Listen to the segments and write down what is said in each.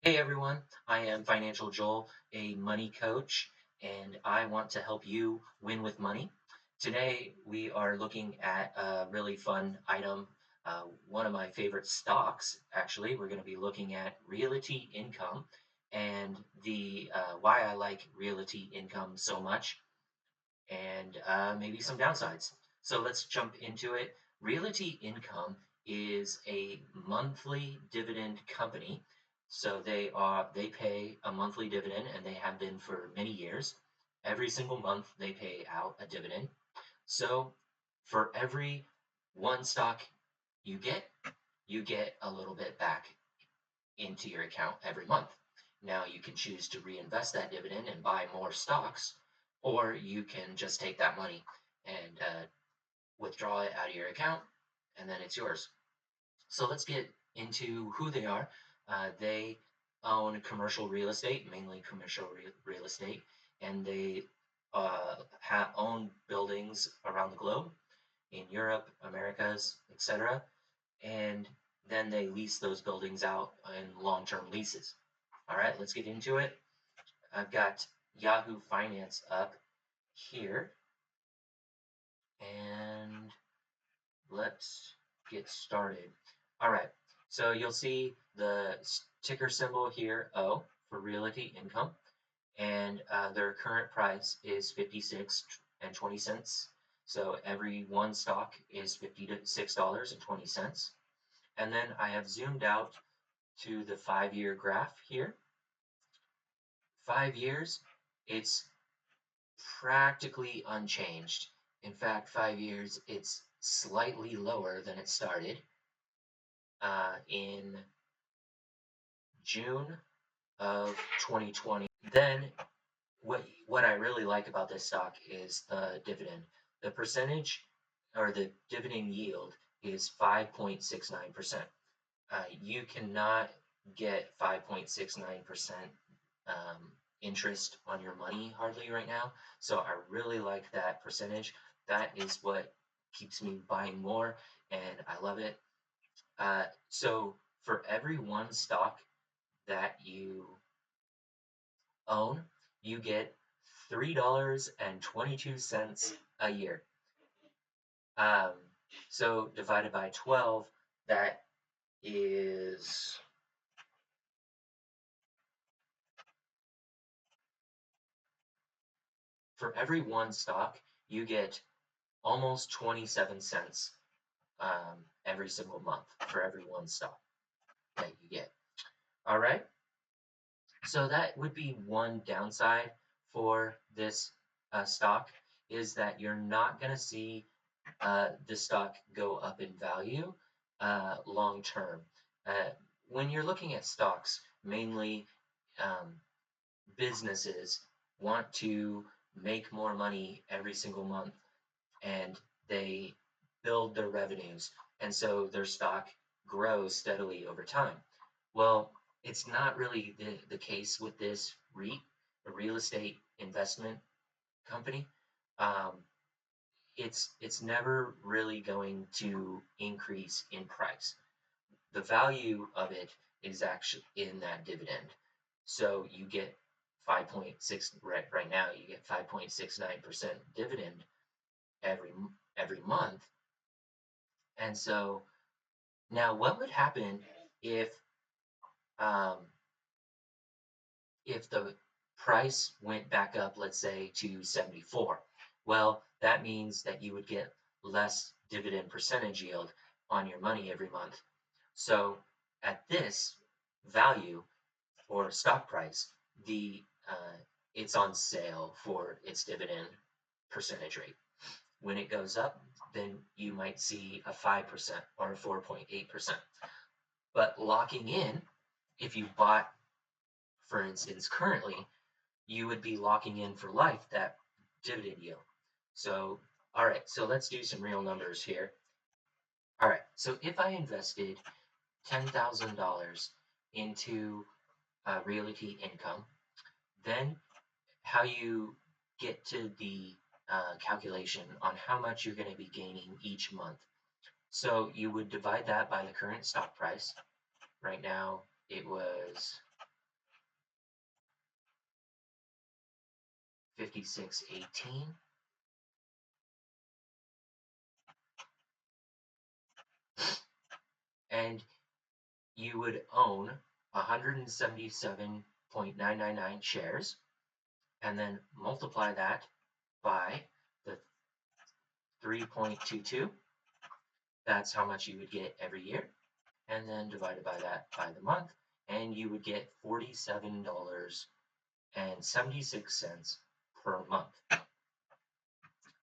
Hey everyone, I am Financial Joel, a money coach, and I want to help you win with money. Today we are looking at a really fun item, one of my favorite stocks, actually. We're going to be looking at Realty Income and the why I like Realty Income so much and maybe some downsides. So let's jump into it. Realty Income is a monthly dividend company. So they pay a monthly dividend and they have been for many years. Every single month they pay out a dividend. So for every one stock you get, you get a little bit back into your account every month. Now you can choose to reinvest that dividend and buy more stocks, or you can just take that money and withdraw it out of your account, and then it's yours. So let's get into who they are. They own commercial real estate, mainly commercial real estate, and they own buildings around the globe in Europe, Americas, etc. And then they lease those buildings out in long-term leases. All right, let's get into it. I've got Yahoo Finance up here, and let's get started. All right, so you'll see the ticker symbol here, O, for Realty Income, and their current price is 56.20. So every one stock is $56.20. And then I have zoomed out to the 5-year graph here. 5 years, it's practically unchanged. In fact, 5 years, it's slightly lower than it started in June of 2020. Then what I really like about this stock is the dividend. The percentage or the dividend yield is 5.69%. You cannot get 5.69% interest on your money hardly right now. So I really like that percentage. That is what keeps me buying more, and I love it. So for every one stock that you own, you get $3.22 a year. Um, so divided by 12, that is for every one stock, you get almost 27 cents every single month for every one stock that you get. All right. So that would be one downside for this stock is that you're not going to see the stock go up in value long term. Uh, when you're looking at stocks, mainly um, businesses want to make more money every single month and they build their revenues, and so their stock grows steadily over time. Well, it's not really the case with this REIT, a real estate investment company. Um, it's never really going to increase in price. The value of it is actually in that dividend. So you get 5.6 right now. You get 5.69% dividend every every month. And so now, what would happen if um, if the price went back up, let's say to 74? Well, that means that you would get less dividend percentage yield on your money every month. So at this value or stock price, the it's on sale for its dividend percentage rate. When it goes up, then you might see a 5% or a 4.8%. But locking in, if you bought, for instance, currently, you would be locking in for life that dividend yield. So, all right, so let's do some real numbers here. All right, so if I invested $10,000 into Realty Income, then how you get to the calculation on how much you're going to be gaining each month. So you would divide that by the current stock price. Right now, it was 5618, and you would own 177.999 shares, and then multiply that by the 3.22. That's how much you would get every year, and then divided by that by the month, and you would get $47.76 per month.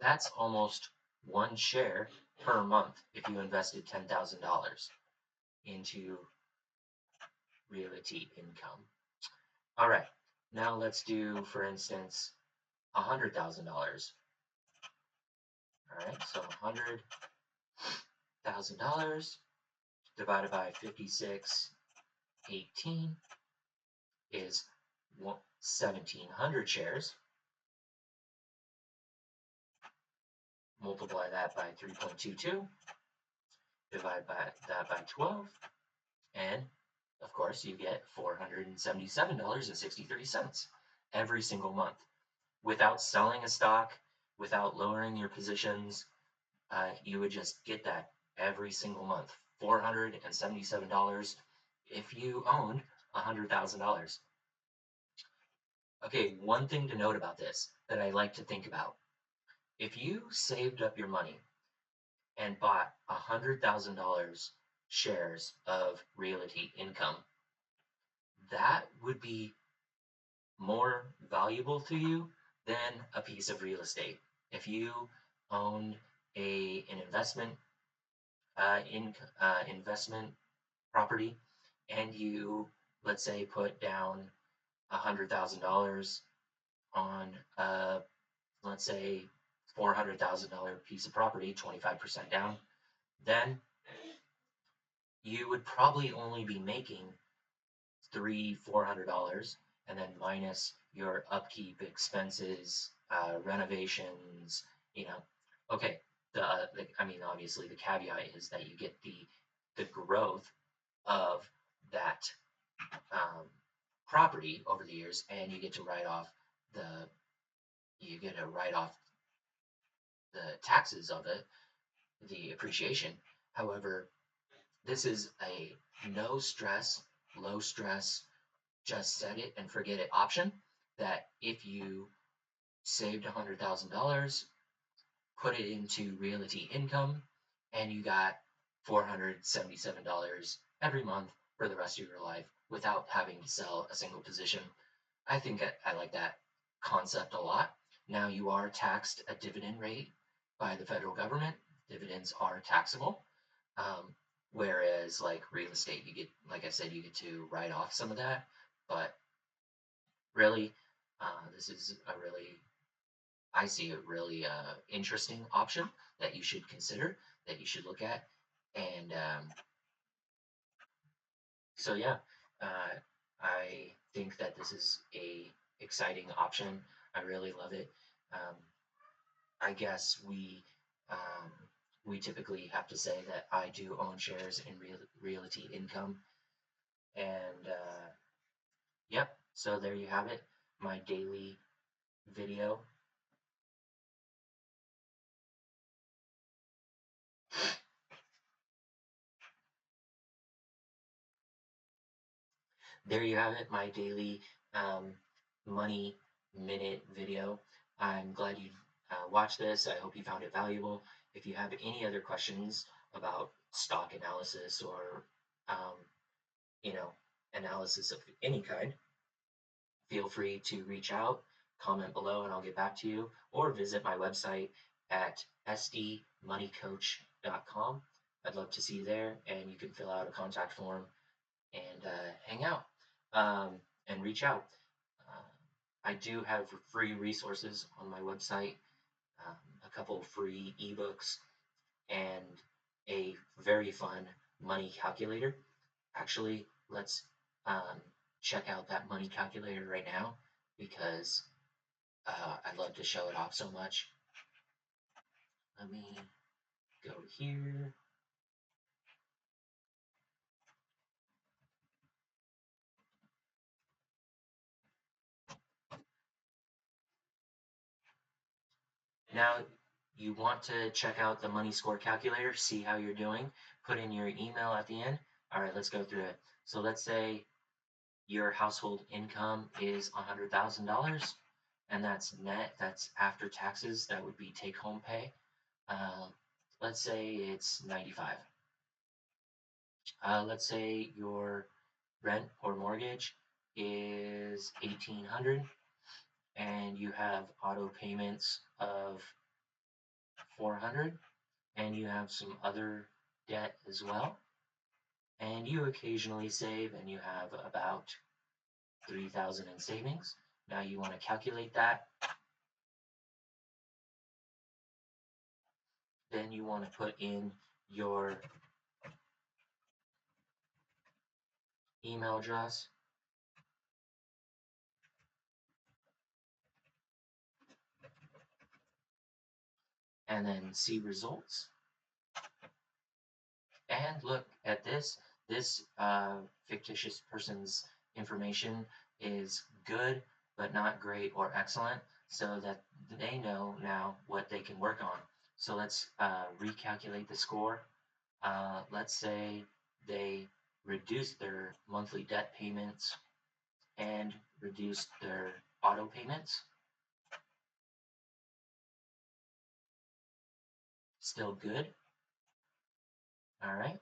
That's almost one share per month if you invested $10,000 into Realty Income. All right, now let's do, for instance, $100,000. All right, so $100,000 divided by 5618 is 1,700 shares. Multiply that by 3.22, divide by that by 12, and of course you get $477.63 every single month. Without selling a stock, without lowering your positions, you would just get that every single month. $477 if you owned $100,000. Okay, one thing to note about this that I like to think about. If you saved up your money and bought $100,000 shares of Realty Income, that would be more valuable to you than a piece of real estate. If you owned an investment property, and you, let's say, put down $100,000 on let's say $400,000 piece of property, 25% down, then you would probably only be making $300-400, and then minus your upkeep expenses, renovations, you know. Okay, I mean, obviously the caveat is that you get the growth of that property over the years, and you get to write off the taxes of it, the appreciation. However, this is a no stress, low stress, just set it and forget it option, that if you saved $100,000, put it into Realty Income, and you got $477 every month for the rest of your life without having to sell a single position. I think I like that concept a lot. Now, you are taxed a dividend rate by the federal government. Dividends are taxable. Whereas like real estate, you get, like I said, you get to write off some of that. But really, this is I see a really interesting option that you should consider, that you should look at. And so yeah, I think that this is a exciting option. I really love it. Um, I guess we typically have to say that I do own shares in Realty Income, and yep. So there you have it, my daily video. There you have it, my daily money minute video. I'm glad you watched this. I hope you found it valuable. If you have any other questions about stock analysis or um, you know, analysis of any kind, feel free to reach out, comment below, and I'll get back to you, or visit my website at sdmoneycoach.com. I'd love to see you there, and you can fill out a contact form and hang out and reach out. I do have free resources on my website, a couple free ebooks, and a very fun money calculator. Actually, let's um, check out that money calculator right now, because I'd love to show it off so much. Let me go here. Now you want to check out the money score calculator, see how you're doing, put in your email at the end. All right, let's go through it. So let's say your household income is $100,000, and that's net, that's after taxes, that would be take home pay. Uh, let's say it's 95. Let's say your rent or mortgage is 1800 and you have auto payments of 400 and you have some other debt as well, and you occasionally save and you have about 3,000 in savings. Now you want to calculate that. Then you want to put in your email address and then see results. And look at this. This fictitious person's information is good, but not great or excellent, so that they know now what they can work on. So let's recalculate the score. Let's say they reduce their monthly debt payments and reduce their auto payments. Still good. All right.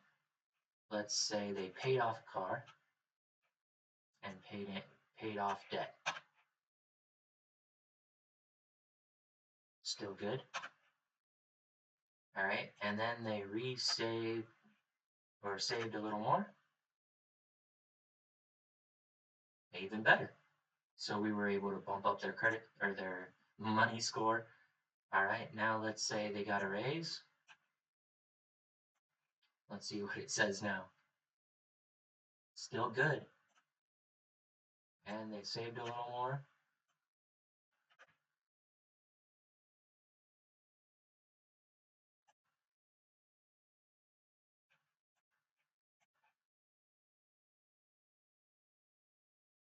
Let's say they paid off a car and paid off debt. Still good. All right. And then they resaved or saved a little more. Even better. So we were able to bump up their credit or their money score. All right. Now let's say they got a raise. Let's see what it says now. Still good. And they saved a little more.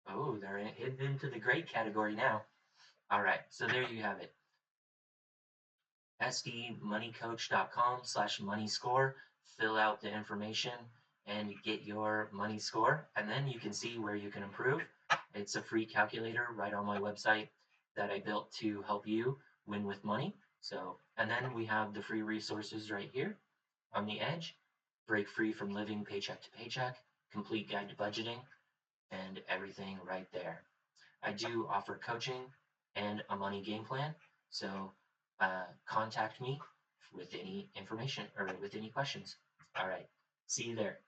Oh, they're hidden into the great category now. All right, so there you have it. sdmoneycoach.com/money score. Fill out the information and get your money score, and then you can see where you can improve. It's a free calculator right on my website that I built to help you win with money. So, and then we have the free resources right here on the edge. Break free from living paycheck to paycheck, complete guide to budgeting, and everything right there. I do offer coaching and a money game plan, so contact me with any information or with any questions. All right, see you there.